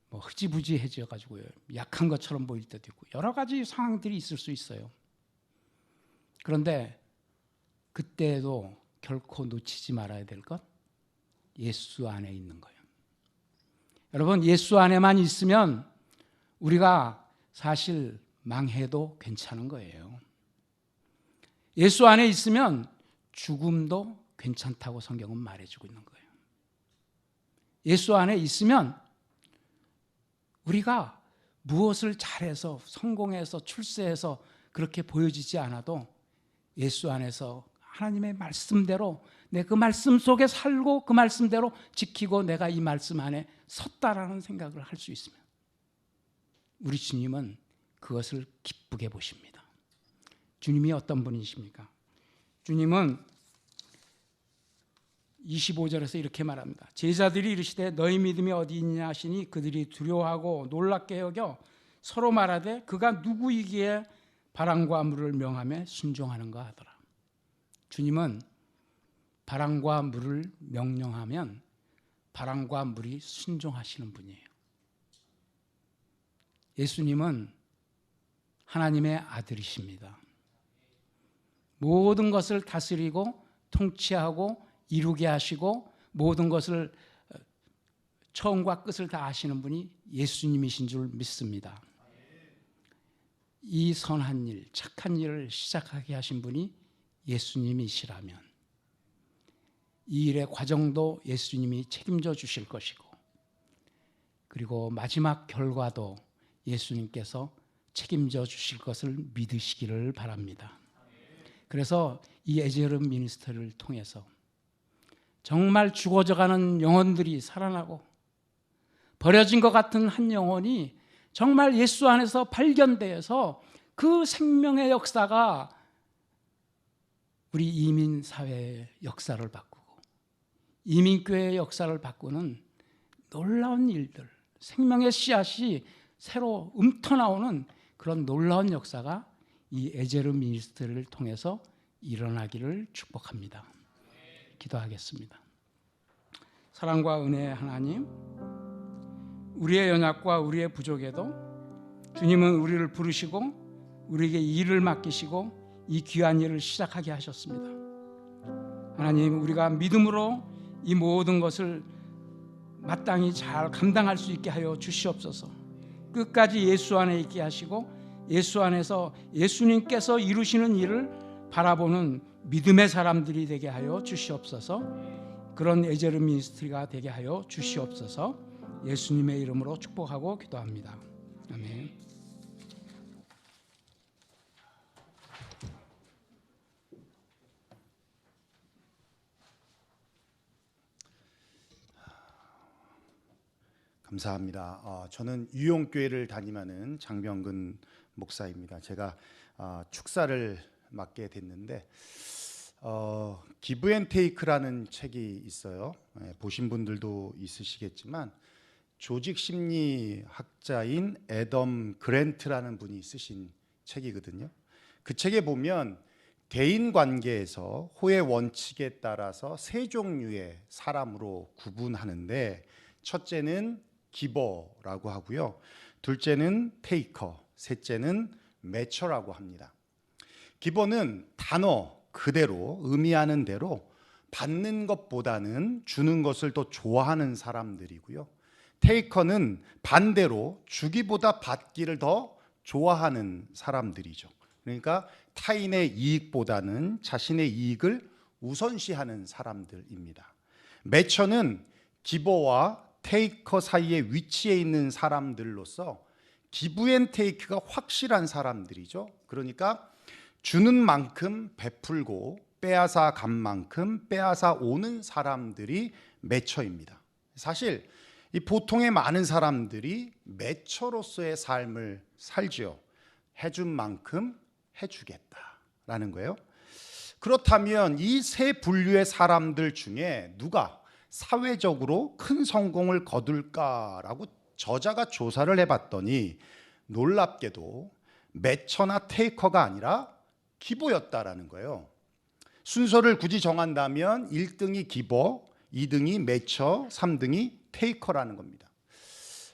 뭐 흐지부지해져 가지고요, 약한 것처럼 보일 때도 있고 여러 가지 상황들이 있을 수 있어요. 그런데 그때도 결코 놓치지 말아야 될 것, 예수 안에 있는 거예요. 여러분, 예수 안에만 있으면 우리가 사실 망해도 괜찮은 거예요. 예수 안에 있으면 죽음도 괜찮다고 성경은 말해주고 있는 거예요. 예수 안에 있으면 우리가 무엇을 잘해서 성공해서 출세해서 그렇게 보여지지 않아도 예수 안에서 하나님의 말씀대로 내 그 말씀 속에 살고 그 말씀대로 지키고 내가 이 말씀 안에 섰다라는 생각을 할 수 있으면 우리 주님은 그것을 기쁘게 보십니다. 주님이 어떤 분이십니까? 주님은 25절에서 이렇게 말합니다. 제자들이 이르시되 너희 믿음이 어디 있냐 하시니 그들이 두려워하고 놀랍게 여겨 서로 말하되 그가 누구이기에 바람과 물을 명하며 순종하는가 하더라. 주님은 바람과 물을 명령하면 바람과 물이 순종하시는 분이에요. 예수님은 하나님의 아들이십니다. 모든 것을 다스리고 통치하고 이루게 하시고 모든 것을 처음과 끝을 다 아시는 분이 예수님이신 줄 믿습니다. 이 선한 일, 착한 일을 시작하게 하신 분이 예수님이시라면 이 일의 과정도 예수님이 책임져 주실 것이고 그리고 마지막 결과도 예수님께서 책임져 주실 것을 믿으시기를 바랍니다. 그래서 이 에제름 미니스트리를 통해서 정말 죽어져가는 영혼들이 살아나고 버려진 것 같은 한 영혼이 정말 예수 안에서 발견되어서 그 생명의 역사가 우리 이민사회의 역사를 바꾸고 이민교회의 역사를 바꾸는 놀라운 일들, 생명의 씨앗이 새로 움터나오는 그런 놀라운 역사가 이 에제름 미니스트리를 통해서 일어나기를 축복합니다. 기도하겠습니다. 사랑과 은혜의 하나님, 우리의 연약과 우리의 부족에도 주님은 우리를 부르시고 우리에게 일을 맡기시고 이 귀한 일을 시작하게 하셨습니다. 하나님, 우리가 믿음으로 이 모든 것을 마땅히 잘 감당할 수 있게 하여 주시옵소서. 끝까지 예수 안에 있게 하시고 예수 안에서 예수님께서 이루시는 일을 바라보는 믿음의 사람들이 되게 하여 주시옵소서. 그런 에제름 미니스트리가 되게 하여 주시옵소서. 예수님의 이름으로 축복하고 기도합니다. 아멘. 감사합니다. 저는 유용교회를 담임하는 장병근 목사입니다. 제가 축사를 맡게 됐는데 기브 앤 테이크라는 책이 있어요. 보신 분들도 있으시겠지만 조직 심리 학자인 애덤 그랜트라는 분이 쓰신 책이거든요. 그 책에 보면 대인 관계에서 호의 원칙에 따라서 세 종류의 사람으로 구분하는데, 첫째는 기버라고 하고요, 둘째는 테이커, 셋째는 매처라고 합니다. 기버는 단어 그대로 의미하는 대로 받는 것보다는 주는 것을 더 좋아하는 사람들이고요, 테이커는 반대로 주기보다 받기를 더 좋아하는 사람들이죠. 그러니까 타인의 이익보다는 자신의 이익을 우선시하는 사람들입니다. 매처는 기버와 테이커 사이에 위치해 있는 사람들로서 기브 앤 테이크가 확실한 사람들이죠. 그러니까 주는 만큼 베풀고 빼앗아 간 만큼 빼앗아 오는 사람들이 매처입니다. 사실 이 보통의 많은 사람들이 매처로서의 삶을 살지요. 해준 만큼 해주겠다라는 거예요. 그렇다면 이 세 분류의 사람들 중에 누가 사회적으로 큰 성공을 거둘까라고 저자가 조사를 해봤더니 놀랍게도 매처나 테이커가 아니라 기버였다라는 거예요. 순서를 굳이 정한다면 1등이 기버, 2등이 매처, 3등이 테이커라는 겁니다.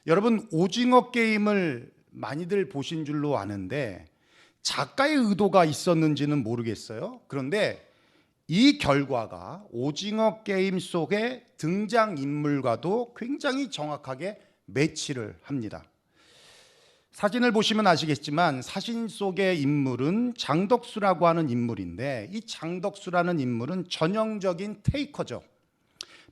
여러분, 오징어 게임을 많이들 보신 줄로 아는데 작가의 의도가 있었는지는 모르겠어요. 그런데 이 결과가 오징어 게임 속의 등장인물과도 굉장히 정확하게 매치를 합니다. 사진을 보시면 아시겠지만 사진 속의 인물은 장덕수라고 하는 인물인데, 이 장덕수라는 인물은 전형적인 테이커죠.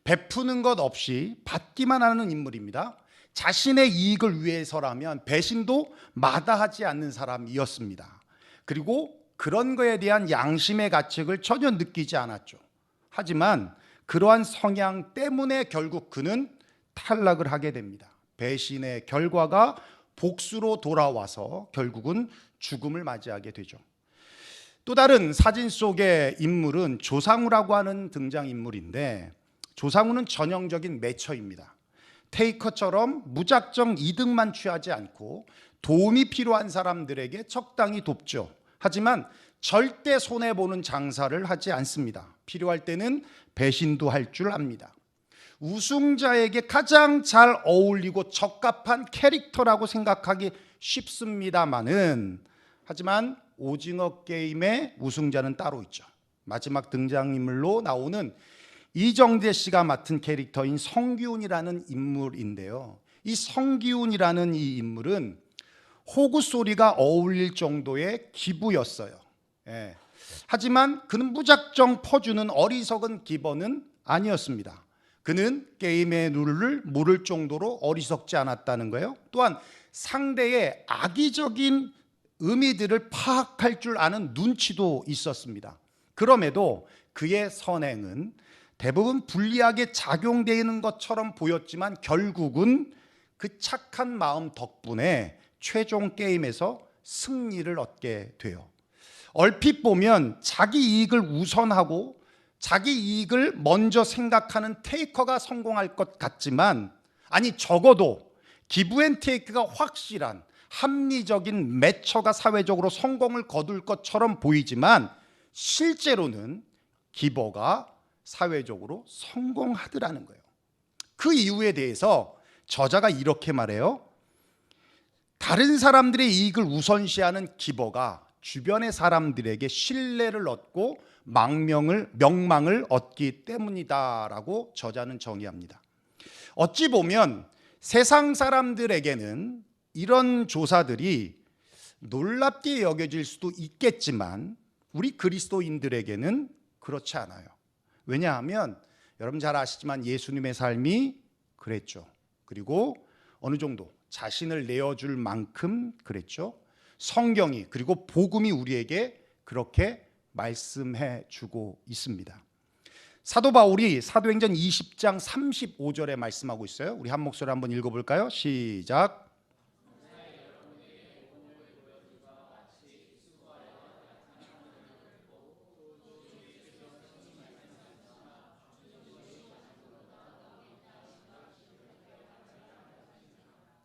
베푸는 것 없이 받기만 하는 인물입니다. 자신의 이익을 위해서라면 배신도 마다하지 않는 사람이었습니다. 그리고 그런 거에 대한 양심의 가책을 전혀 느끼지 않았죠. 하지만 그러한 성향 때문에 결국 그는 탈락을 하게 됩니다. 배신의 결과가 복수로 돌아와서 결국은 죽음을 맞이하게 되죠. 또 다른 사진 속의 인물은 조상우라고 하는 등장인물인데, 조상우는 전형적인 매처입니다. 테이커처럼 무작정 이득만 취하지 않고 도움이 필요한 사람들에게 적당히 돕죠. 하지만 절대 손해보는 장사를 하지 않습니다. 필요할 때는 배신도 할 줄 압니다. 우승자에게 가장 잘 어울리고 적합한 캐릭터라고 생각하기 쉽습니다만은, 하지만 오징어 게임의 우승자는 따로 있죠. 마지막 등장인물로 나오는 이정재 씨가 맡은 캐릭터인 성기훈이라는 인물인데요, 이 성기훈이라는 이 인물은 호구 소리가 어울릴 정도의 기부였어요. 하지만 그는 무작정 퍼주는 어리석은 기버는 아니었습니다. 그는 게임의 룰을 모를 정도로 어리석지 않았다는 거예요. 또한 상대의 악의적인 의미들을 파악할 줄 아는 눈치도 있었습니다. 그럼에도 그의 선행은 대부분 불리하게 작용되는 것처럼 보였지만 결국은 그 착한 마음 덕분에 최종 게임에서 승리를 얻게 돼요. 얼핏 보면 자기 이익을 우선하고 자기 이익을 먼저 생각하는 테이커가 성공할 것 같지만, 아니 적어도 기브 앤 테이크가 확실한 합리적인 매처가 사회적으로 성공을 거둘 것처럼 보이지만 실제로는 기버가 사회적으로 성공하더라는 거예요. 그 이유에 대해서 저자가 이렇게 말해요. 다른 사람들의 이익을 우선시하는 기버가 주변의 사람들에게 신뢰를 얻고 명망을 얻기 때문이다라고 저자는 정의합니다. 어찌 보면 세상 사람들에게는 이런 조사들이 놀랍게 여겨질 수도 있겠지만 우리 그리스도인들에게는 그렇지 않아요. 왜냐하면 여러분 잘 아시지만 예수님의 삶이 그랬죠. 그리고 어느 정도 자신을 내어줄 만큼 그랬죠. 성경이 그리고 복음이 우리에게 그렇게 말씀해 주고 있습니다. 사도 바울이 사도행전 20장 35절에 말씀하고 있어요. 우리 한 목소리 한번 읽어볼까요? 시작.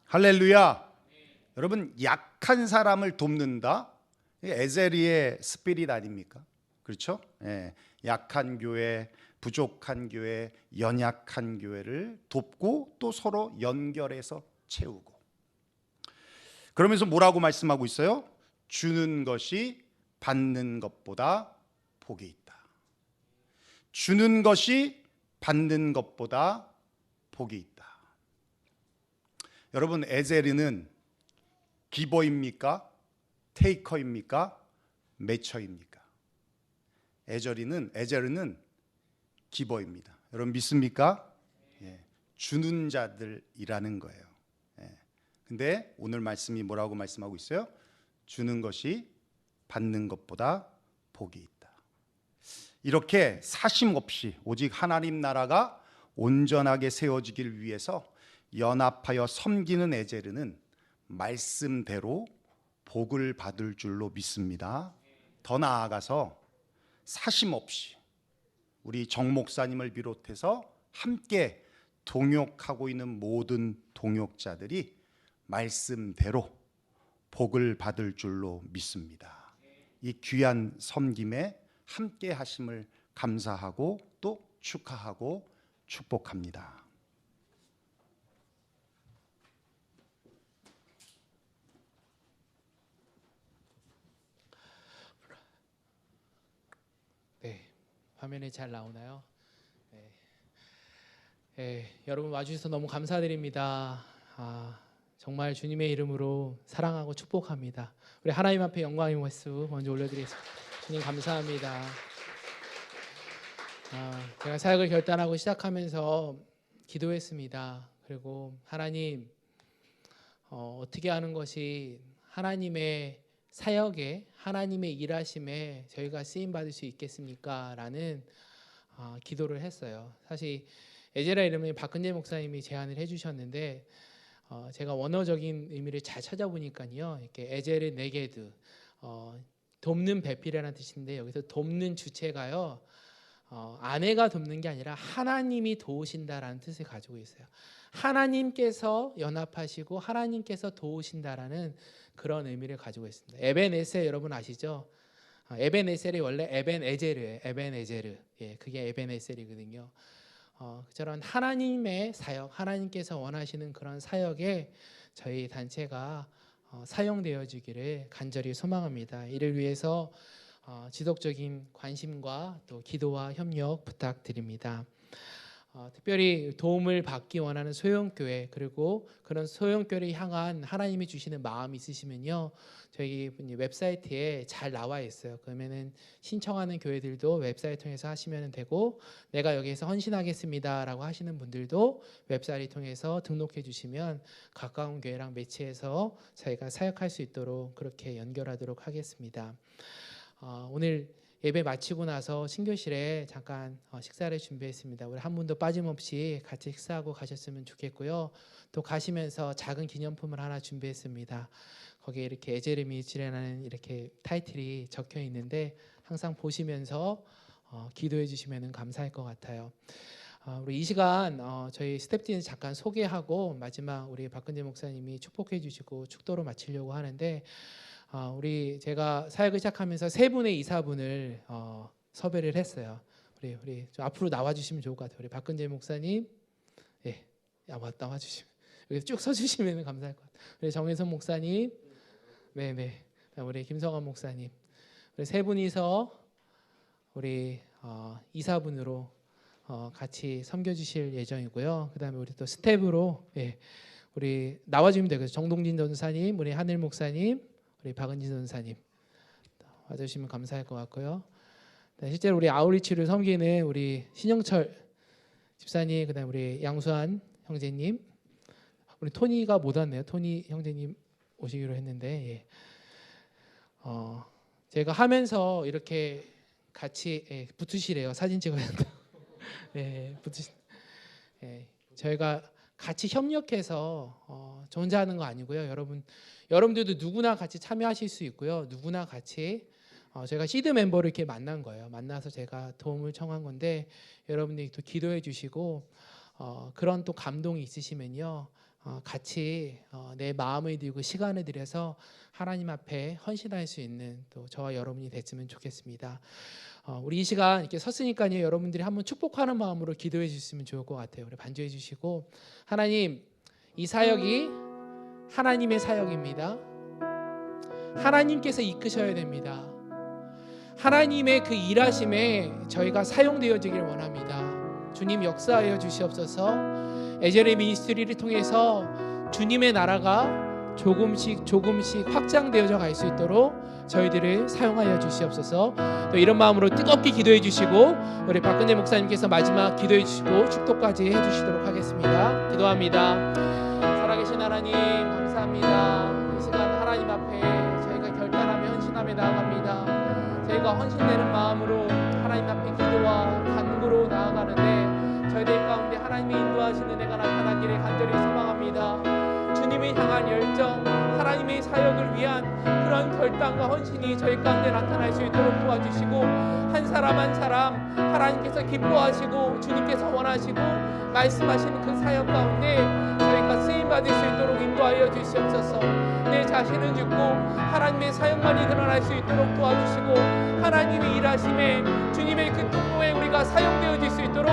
할렐루야. 여러분, 약한 사람을 돕는다. 이게 에제리의 스피릿 아닙니까? 그렇죠? 예, 약한 교회, 부족한 교회, 연약한 교회를 돕고 또 서로 연결해서 채우고. 그러면서 뭐라고 말씀하고 있어요? 주는 것이 받는 것보다 복이 있다. 주는 것이 받는 것보다 복이 있다. 여러분, 에제르는 기버입니까? 테이커입니까? 매처입니까? 에제르는 기버입니다. 여러분 믿습니까? 예, 주는 자들이라는 거예요. 예. 근데 오늘 말씀이 뭐라고 말씀하고 있어요? 주는 것이 받는 것보다 복이 있다. 이렇게 사심 없이 오직 하나님 나라가 온전하게 세워지길 위해서 연합하여 섬기는 에제르는 말씀대로 복을 받을 줄로 믿습니다. 더 나아가서 사심 없이 우리 정 목사님을 비롯해서 함께 동역하고 있는 모든 동역자들이 말씀대로 복을 받을 줄로 믿습니다. 이 귀한 섬김에 함께 하심을 감사하고 또 축하하고 축복합니다. 네, 화면에 잘 나오나요? 네. 네, 여러분 와주셔서 너무 감사드립니다. 정말 주님의 이름으로 사랑하고 축복합니다. 우리 하나님 앞에 영광의 말씀 먼저 올려드리겠습니다. 주님 감사합니다. 제가 사역을 결단하고 시작하면서 기도했습니다. 그리고 하나님, 어떻게 하는 것이 하나님의 사역에, 하나님의 일하심에 저희가 쓰임 받을 수 있겠습니까? 라는 기도를 했어요. 사실 에제라 이름을 박근재 목사님이 제안을 해주셨는데 제가 원어적인 의미를 잘 찾아보니까요, 이렇게 에제르 네게드, 돕는 배필이라는 뜻인데 여기서 돕는 주체가요, 아내가 돕는 게 아니라 하나님이 도우신다라는 뜻을 가지고 있어요. 하나님께서 연합하시고 하나님께서 도우신다라는 그런 의미를 가지고 있습니다. 에벤에셀 여러분 아시죠? 에벤에셀이 원래 에벤에제르예요. 에벤에제르. 예, 그게 에벤에셀이거든요. 저런 하나님의 사역, 하나님께서 원하시는 그런 사역에 저희 단체가 사용되어지기를 간절히 소망합니다. 이를 위해서 지속적인 관심과 또 기도와 협력 부탁드립니다. 특별히 도움을 받기 원하는 소형교회, 그리고 그런 소형교회를 향한 하나님이 주시는 마음이 있으시면요, 저희 웹사이트에 잘 나와 있어요. 그러면은 신청하는 교회들도 웹사이트 통해서 하시면 되고, 내가 여기에서 헌신하겠습니다라고 하시는 분들도 웹사이트 통해서 등록해 주시면 가까운 교회랑 매치해서 저희가 사역할 수 있도록 그렇게 연결하도록 하겠습니다. 오늘 예배 마치고 나서 신교실에 잠깐 식사를 준비했습니다. 우리 한 분도 빠짐없이 같이 식사하고 가셨으면 좋겠고요. 또 가시면서 작은 기념품을 하나 준비했습니다. 거기에 이렇게 에제르 미니스트리라는 이렇게 타이틀이 적혀 있는데 항상 보시면서 기도해 주시면 감사할 것 같아요. 우리 이 시간 저희 스태프팀 잠깐 소개하고 마지막 우리 박근재 목사님이 축복해 주시고 축도로 마치려고 하는데, 우리 제가 사역을 시작하면서 세 분의 이사분을 섭외를 했어요. 우리 좀 앞으로 나와 주시면 좋을 것 같아요. 우리 박근재 목사님, 예, 나와 주시면 여기 쭉 서 주시면 감사할 것 같아요. 우리 정혜선 목사님, 네, 우리 김성환 목사님, 우리 세 분이서 우리 이사분으로 같이 섬겨주실 예정이고요. 그다음에 우리 또 스텝으로, 예, 우리 나와주시면 되고요. 정동진 전사님, 우리 하늘 목사님, 우리 박은진 전사님 와주시면 감사할 것 같고요. 실제로 우리 아우리치를 섬기는 우리 신영철 집사님, 그다음 우리 양수환 형제님, 우리 토니가 못 왔네요. 토니 형제님 오시기로 했는데, 예. 제가 하면서 이렇게 같이, 예, 붙으시래요. 사진 찍어야 한다. 예, 예, 저희가 같이 협력해서 저 혼자 하는 거 아니고요. 여러분들도 누구나 같이 참여하실 수 있고요. 누구나 같이 저희가 시드 멤버를 이렇게 만난 거예요. 만나서 제가 도움을 청한 건데 여러분들이 또 기도해 주시고 그런 또 감동이 있으시면요. 같이 내 마음을 들고 시간을 들여서 하나님 앞에 헌신할 수 있는 또 저와 여러분이 됐으면 좋겠습니다. 우리 이 시간 이렇게 섰으니까요. 여러분들이 한번 축복하는 마음으로 기도해 주시면 좋을 것 같아요. 우리 반주해 주시고 하나님 이 사역이 하나님의 사역입니다. 하나님께서 이끄셔야 됩니다. 하나님의 그 일하심에 저희가 사용되어지길 원합니다. 주님 역사하여 주시옵소서. 에제르 미니스트리를 통해서 주님의 나라가 조금씩 확장되어져 갈 수 있도록 저희들을 사용하여 주시옵소서. 또 이런 마음으로 뜨겁게 기도해 주시고 우리 박근혜 목사님께서 마지막 기도해 주시고 축도까지 해 주시도록 하겠습니다. 기도합니다. 살아계신 하나님 감사합니다. 이 시간 하나님 앞에 저희가 결단하며 헌신하며 나아갑니다. 저희가 헌신되는 마음으로 하나님 앞에 기도와 간구로 나아가는데 저희들 가운데 하나님의 인도하시는 은혜가 나타나기를 간절히 소망합니다. 주님을 향한 열정, 하나님의 사역을 위한 그런 결단과 헌신이 저희 가운데 나타날 수 있도록 도와주시고 한 사람 한 사람 하나님께서 기뻐하시고 주님께서 원하시고 말씀하시는 그 사역 가운데 저희가 쓰임받을 수 있도록 인도하여 주시옵소서. 내 자신은 죽고 하나님의 사역만이 드러날 수 있도록 도와주시고 하나님의 일하심에 주님의 그 통로에 우리가 사용되어질 수 있도록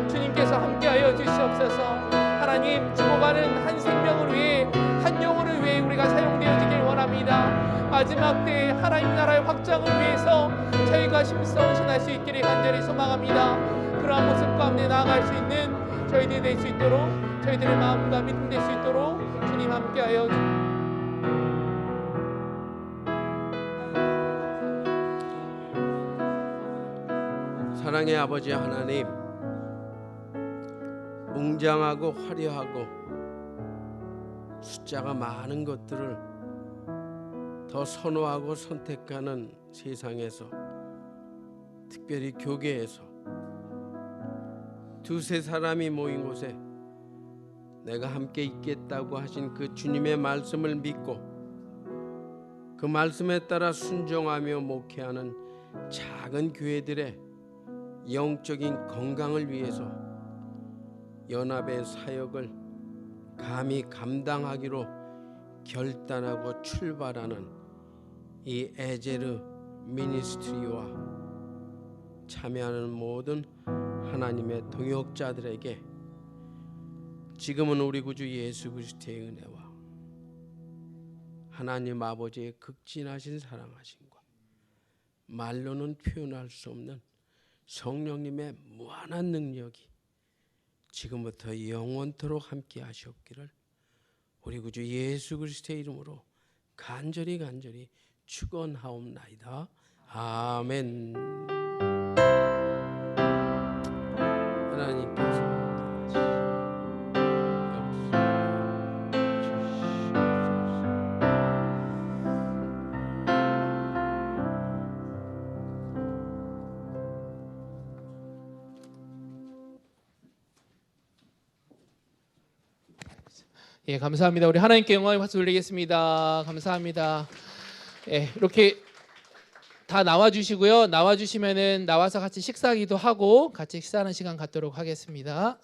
주님께서 함께하여 주시옵소서. 하나님 죽어가는 한 생명을 위해 한 영혼을 위해 우리가 사용되어지길 원합니다. 마지막 때에 하나님 나라의 확장을 위해서 저희가 힘써 헌신할 수 있기를 간절히 소망합니다. 그러한 모습 가운데 나아갈 수 있는 저희들이 될 수 있도록 저희들의 마음과 믿음 될 수 있도록 주님 함께하여 사랑의 아버지 하나님, 웅장하고 화려하고 숫자가 많은 것들을 더 선호하고 선택하는 세상에서, 특별히 교계에서 두세 사람이 모인 곳에 내가 함께 있겠다고 하신 그 주님의 말씀을 믿고 그 말씀에 따라 순종하며 목회하는 작은 교회들의 영적인 건강을 위해서 연합의 사역을 감히 감당하기로 결단하고 출발하는 이 에제르 미니스트리와 참여하는 모든 하나님의 동역자들에게 지금은 우리 구주 예수 그리스도의 은혜와 하나님 아버지의 극진하신 사랑하심과 말로는 표현할 수 없는 성령님의 무한한 능력이 지금부터 영원토록 함께 하시옵기를 우리 구주 예수 그리스도의 이름으로 간절히 축원하옵나이다. 아멘. 하나님께서 예, 감사합니다. 우리 하나님께 영광의 박수 올리겠습니다. 감사합니다. 예, 이렇게 다 나와주시고요. 나와주시면은 나와서 같이 식사기도 하고 같이 식사하는 시간 갖도록 하겠습니다.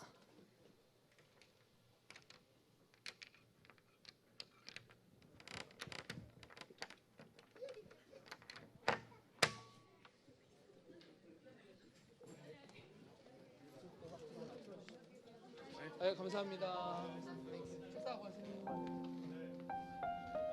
감사합니다. 식사하고 가세요.